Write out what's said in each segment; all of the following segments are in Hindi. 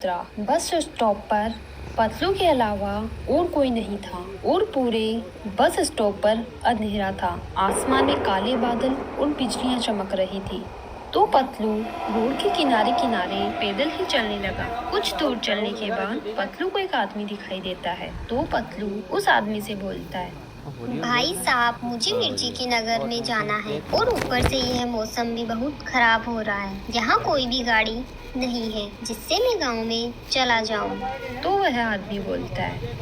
बस स्टॉप पर पतलू के अलावा और कोई नहीं था और पूरे बस स्टॉप पर अंधेरा था। आसमान में काले बादल और बिजलियां चमक रही थी। तो पतलू रोड के किनारे किनारे पैदल ही चलने लगा। कुछ दूर चलने के बाद पतलू को एक आदमी दिखाई देता है। तो पतलू उस आदमी से बोलता है, भाई साहब, मुझे मिर्ची के नगर में जाना है और ऊपर से यह मौसम भी बहुत खराब हो रहा है। यहाँ कोई भी गाड़ी नहीं है जिससे मैं गांव में चला जाऊँ। तो वह आदमी बोलता है,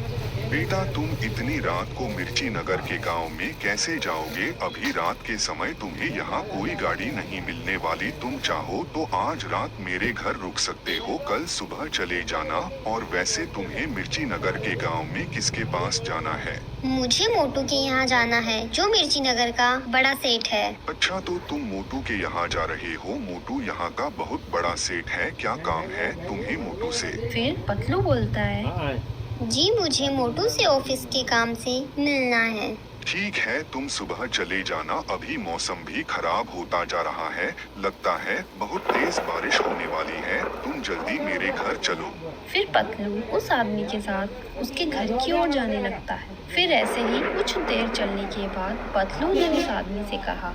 बेटा, तुम इतनी रात को मिर्ची नगर के गांव में कैसे जाओगे? अभी रात के समय तुम्हें यहाँ कोई गाड़ी नहीं मिलने वाली। तुम चाहो तो आज रात मेरे घर रुक सकते हो, कल सुबह चले जाना। और वैसे तुम्हें मिर्ची नगर के गांव में किसके पास जाना है? मुझे मोटू के यहाँ जाना है, जो मिर्ची नगर का बड़ा सेठ है। अच्छा, तो तुम मोटू के यहाँ जा रहे हो? मोटू यहाँ का बहुत बड़ा सेठ है। क्या काम है तुम्हें मोटू से? फिर पतलू बोलता है, जी, मुझे मोटू से ऑफिस के काम से मिलना है। ठीक है, तुम सुबह चले जाना। अभी मौसम भी खराब होता जा रहा है, लगता है बहुत तेज बारिश होने वाली है। तुम जल्दी मेरे घर चलो। फिर पतलू उस आदमी के साथ उसके घर की ओर जाने लगता है। फिर ऐसे ही कुछ देर चलने के बाद पतलू ने उस आदमी से कहा,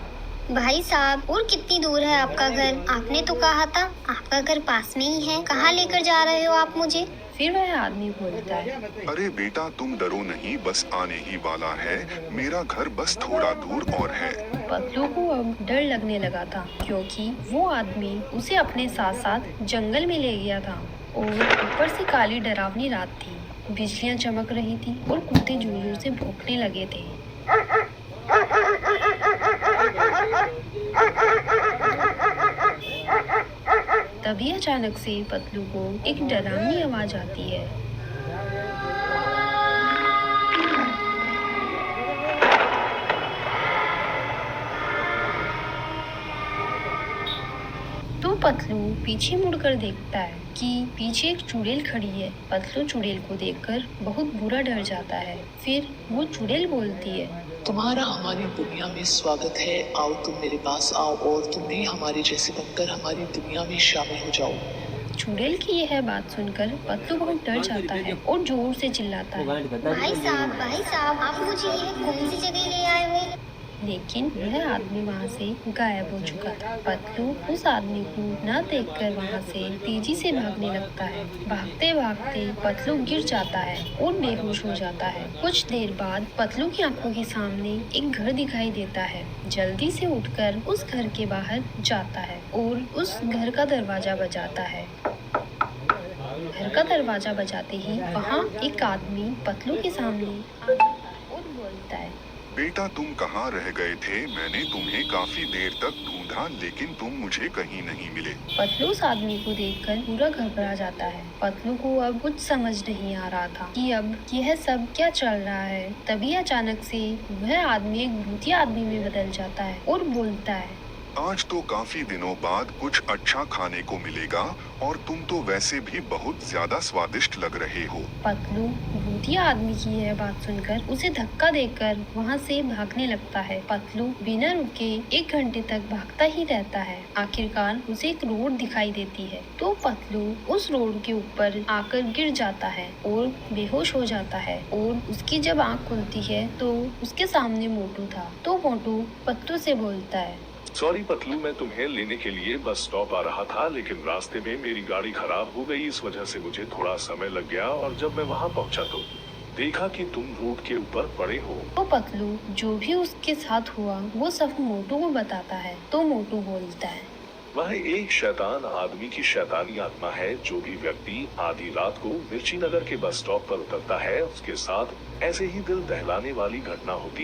भाई साहब, और कितनी दूर है आपका घर? आपने तो कहा था आपका घर पास में ही है। कहाँ लेकर जा रहे हो आप मुझे? फिर वह आदमी बोलता है, अरे बेटा, तुम डरो नहीं, बस आने ही वाला है। मेरा घर बस थोड़ा दूर और है। पतलू को अब डर लगने लगा था, क्योंकि वो आदमी उसे अपने साथ साथ जंगल में ले गया था और ऊपर से काली डरावनी रात थी। बिजलियां चमक रही थी और कुत्ते जोर जोर से भौंकने लगे थे। तभी अचानक से पतलू को एक डरावनी आवाज आती है। तो पतलू पीछे मुड़कर देखता है कि पीछे एक चुड़ैल खड़ी है। पतलू चुड़ैल को देखकर बहुत बुरा डर जाता है। फिर वो चुड़ैल बोलती है, तुम्हारा हमारी दुनिया में स्वागत है। आओ, तुम मेरे पास आओ और तुम भी हमारे जैसे बनकर हमारी दुनिया में शामिल हो जाओ। चुड़ैल की यह बात सुनकर पतलू बहुत डर जाता है और जोर से चिल्लाता है, भाई साहब, आप मुझे ये कौन सी जगह ले आए हुए? लेकिन वह आदमी वहाँ से गायब हो चुका था। पतलू उस आदमी को न देखकर वहाँ से तेजी से भागने लगता है। भागते भागते पतलू गिर जाता है और बेहोश हो जाता है। कुछ देर बाद पतलू की आंखों के सामने एक घर दिखाई देता है। जल्दी से उठकर उस घर के बाहर जाता है और उस घर का दरवाजा बजाता है। घर का दरवाजा बजाते ही वहाँ एक आदमी पतलू के सामने और बोलता है, बेटा, तुम कहाँ रह गए थे? मैंने तुम्हें काफी देर तक ढूंढा, लेकिन तुम मुझे कहीं नहीं मिले। पतलू उस आदमी को देखकर पूरा घबरा जाता है। पतलू को अब कुछ समझ नहीं आ रहा था कि अब यह सब क्या चल रहा है। तभी अचानक से वह आदमी एक भूतिया आदमी में बदल जाता है और बोलता है, आज तो काफी दिनों बाद कुछ अच्छा खाने को मिलेगा और तुम तो वैसे भी बहुत ज्यादा स्वादिष्ट लग रहे हो। पतलू भूतिया आदमी की यह बात सुनकर उसे धक्का देकर वहाँ से भागने लगता है। पतलू बिना रुके 1 घंटे तक भागता ही रहता है। आखिरकार उसे एक रोड दिखाई देती है। तो पतलू उस रोड के ऊपर आकर गिर जाता है और बेहोश हो जाता है। और उसकी जब आँख खुलती है तो उसके सामने मोटू था। तो मोटू पतलू से बोलता है, सॉरी पतलू, मैं तुम्हें लेने के लिए बस स्टॉप आ रहा था, लेकिन रास्ते में मेरी गाड़ी खराब हो गई। इस वजह से मुझे थोड़ा समय लग गया और जब मैं वहाँ पहुँचा तो देखा कि तुम रोड के ऊपर पड़े हो। तो पतलू जो भी उसके साथ हुआ वो सब मोटू को बताता है। तो मोटू बोलता है, वह एक शैतान आदमी की शैतानी आत्मा है। जो भी व्यक्ति आधी रात को मिर्ची नगर के बस स्टॉप पर उतरता है, उसके साथ ऐसे ही दिल दहलाने वाली घटना होती है।